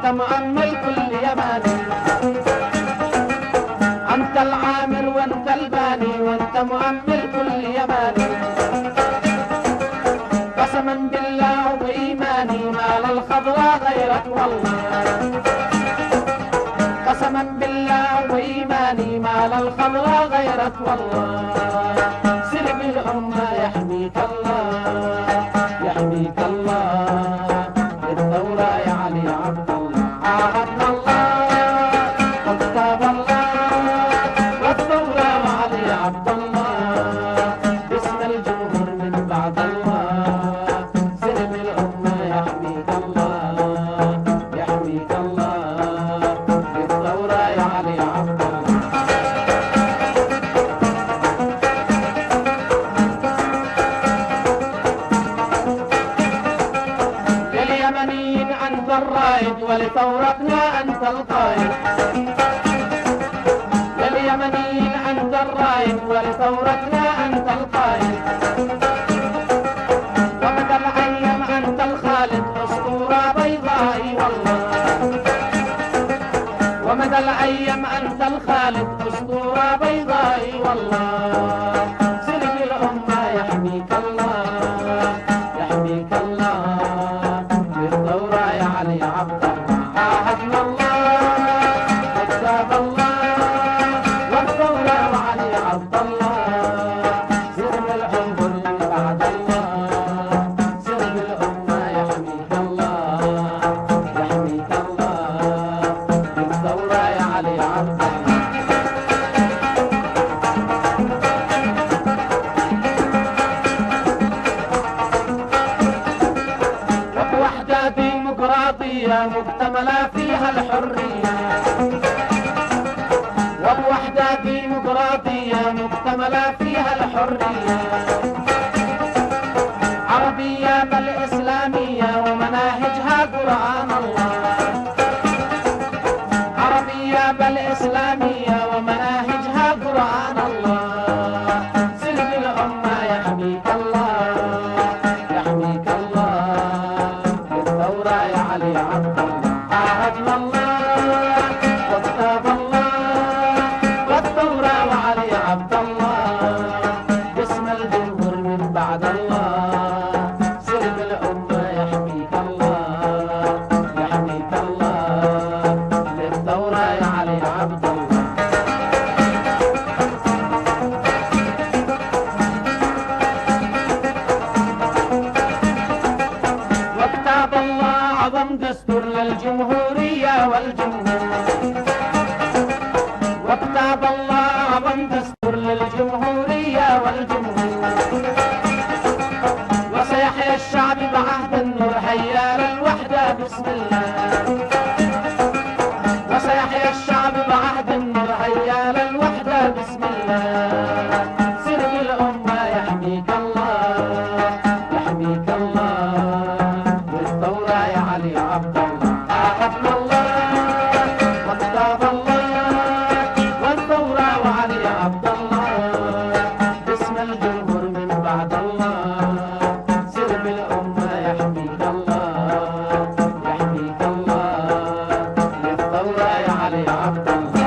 مؤمل كل يماني، أنت العامر وأنت الباني وأنت مؤمل كل يماني. قسما بالله وبإيماني ما للخضراء غيرك والله، قسما بالله وبإيماني ما للخضراء غيرك والله. سلم الأمة يحميك الله يحميك الله، للثورة يا علي عبد الله عاهدنا الله وكتاب الله، والثورة يا علي عبد الله باسم الجمهور من بعد الله. سلم الأمة يحميك الله يحميك الله، للثورة يا علي عبد الله. لليمنيين أنت الرائد ولثورتنا أنت القائد، لليمنيين أنت الرائد ولثورتنا أنت القائد. ومدى الأيام أنت الخالد أسطورة بيضاء والله، ومدى الأيام أنت الخالد أسطورة بيضاء والله. سلم الأمة يحميك الله يحميك الله، للثورة يا علي عبد الله عاهدنا الله وكتاب الله، والثورة يا علي عبد الله سلم العمر من بعد الله. سلم الأمة يحميك الله يحميك الله، للثورة يا علي عبد الله. وحدة ديمقراطية مكتملة فيها الحرية، وبوحدة ديمقراطية مكتملة فيها الحرية. عربية بل إسلامية ومناهجها قرآن الله، عربية بل إسلامية ومناهجها قرآن الله. سلم الأمة يحميك الله يحميك الله، للثورة يا علي عبد الله عاهدنا الله وكتاب الله، والثورة وعلي عبد الله باسم الجمهور من بعد الله. سلم الأمة يحميك الله يحميك الله، للثورة يا علي عبد الله. وكتاب الله أعظم دستور للجمهورية والجمهور، وكتاب الله أعظم دستور للجمهورية والجمهور. وسيحيا الشعب بعهد النور هيا للوحدة بسم الله، وسيحيا الشعب بعهد النور هيا للوحدة بسم الله. سلم الأمة يحميك الله يحميك الله، للثورة يا علي عبد الله عاهدنا الله وكتاب الله، والثورة وعلي عبد الله باسم الجمهور من بعد الله. سلم الأمة يحميك الله يحميك الله، للثورة يا علي عبد الله.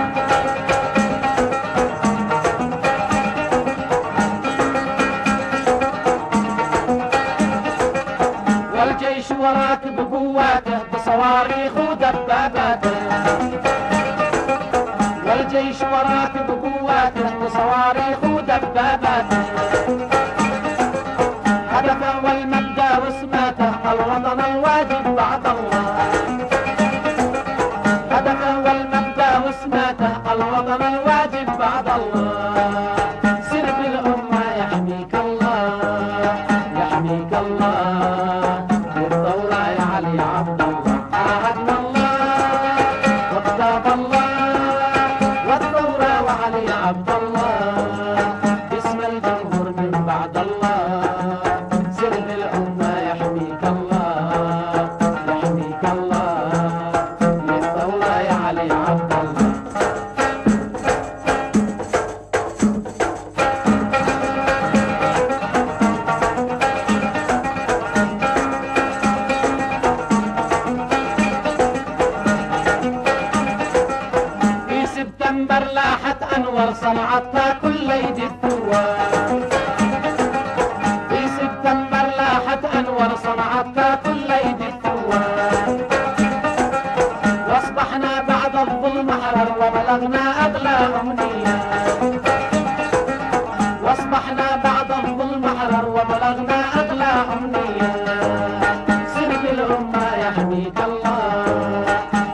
والجيش وراك بقواته بصواريخ ودباباته، والجيش وراك بقواته بصواريخ ودباباته. هدفه والمبدأ وسماته الوطن الواجب بعد الله، هدفه والمبدأ وسماته الوطن الواجب بعد الله. سلم الأمة يحميك الله يحميك الله، للثورة يا علي عبد الله عاهدنا الله وكتاب الله، والثورة وعلي عبد الله باسم الجمهور من بعد الله. سلم الأمة يحميك الله يحميك الله، للثورة يا علي عبد الله. سبتمبر لاحت أنور صنعتها كل أيدي الثوار. في سبتمبر لاحت أنور صنعتها كل أيدي الثوار. واصبحنا بعد الظلم حرر وبلغنا أغلى أمنيات. واصبحنا بعد الظلم حرر وبلغنا أغلى أمنيات. سر بالأمة يحميك الله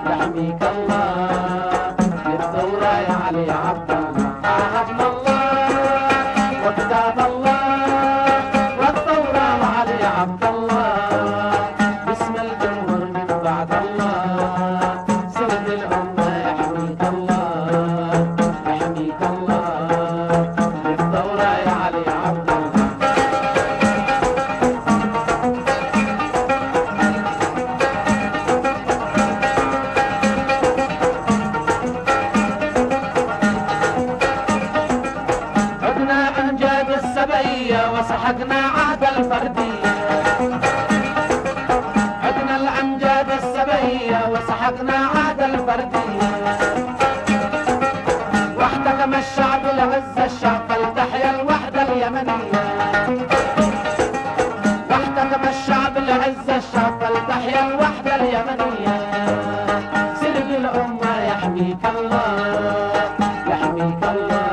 يحميك الله. للثورة يا علي عبد الله عاهدنا الله وكتاب الله. والثورة وعلي عبد الله باسم الجمهور من بعد الله. سر بالأمة يحميك الله يحميك الله. للثورة يا علي عبد الله. عدنا أمجاد السبعية وسحقنا عهد الفردية. عدنا الأمجاد السبعية وسحقنا عهد الفردية. واحتكم الشعب لعز الشعب فلتحيا الوحدة اليمنية. واحتكم الشعب لعز الشعب فلتحيا الوحدة اليمنية. سر بالأمة يحميك الله يحميك الله.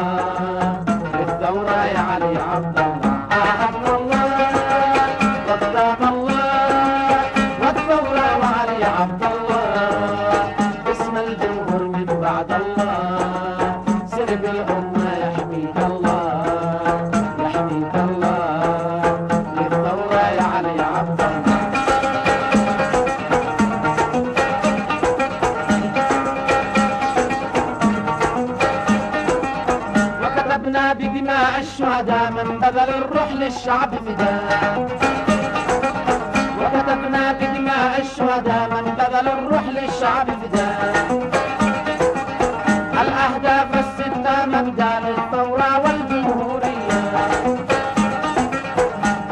للثورة يا علي عبد الله عاهدنا الله قدام الله. والثورة وعلي عبد الله باسم الجمهور من بعد الله. سر بالأمة يحميك الله يحميك الله. للثورة يا علي عبد الله. وكتبنا بدماء الشهداء من بذل الروح للشعب فداء. وكتبنا بدماء الشهداء من بذل الروح للشعب فداء. الأهداف الستة مبدأ للثورة والجمهورية.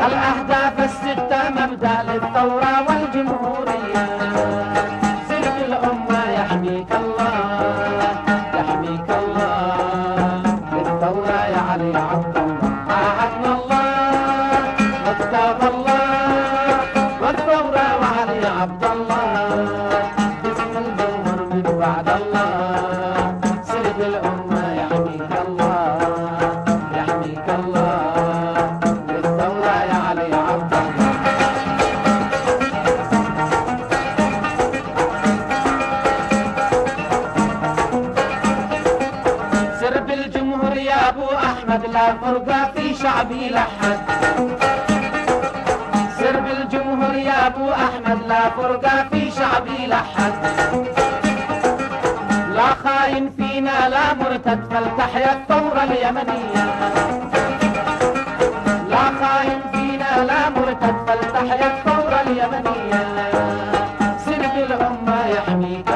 الأهداف الستة مبدأ للثورة والجمهورية. سر بالأمة يحميك الله يحميك الله. للثورة يا علي عبد الله عاهدنا الله وكتاب الله. والثورة وعلي عبد الله باسم الجمهور من بعد الله. سر بالأمة يحميك الله يحميك الله. للثورة يا علي عبد الله. سر بالجمهور يا أبو أحمد لا فرقة في شعبي لحد. سر بالجمهور يا أبو أحمد لا فرقة في شعبي لحد. لا خاين فينا لا مرتد فلتحيا الثورة اليمنية. لا خاين فينا لا مرتد فلتحيا الثورة اليمنية. سر بالأمة يحميك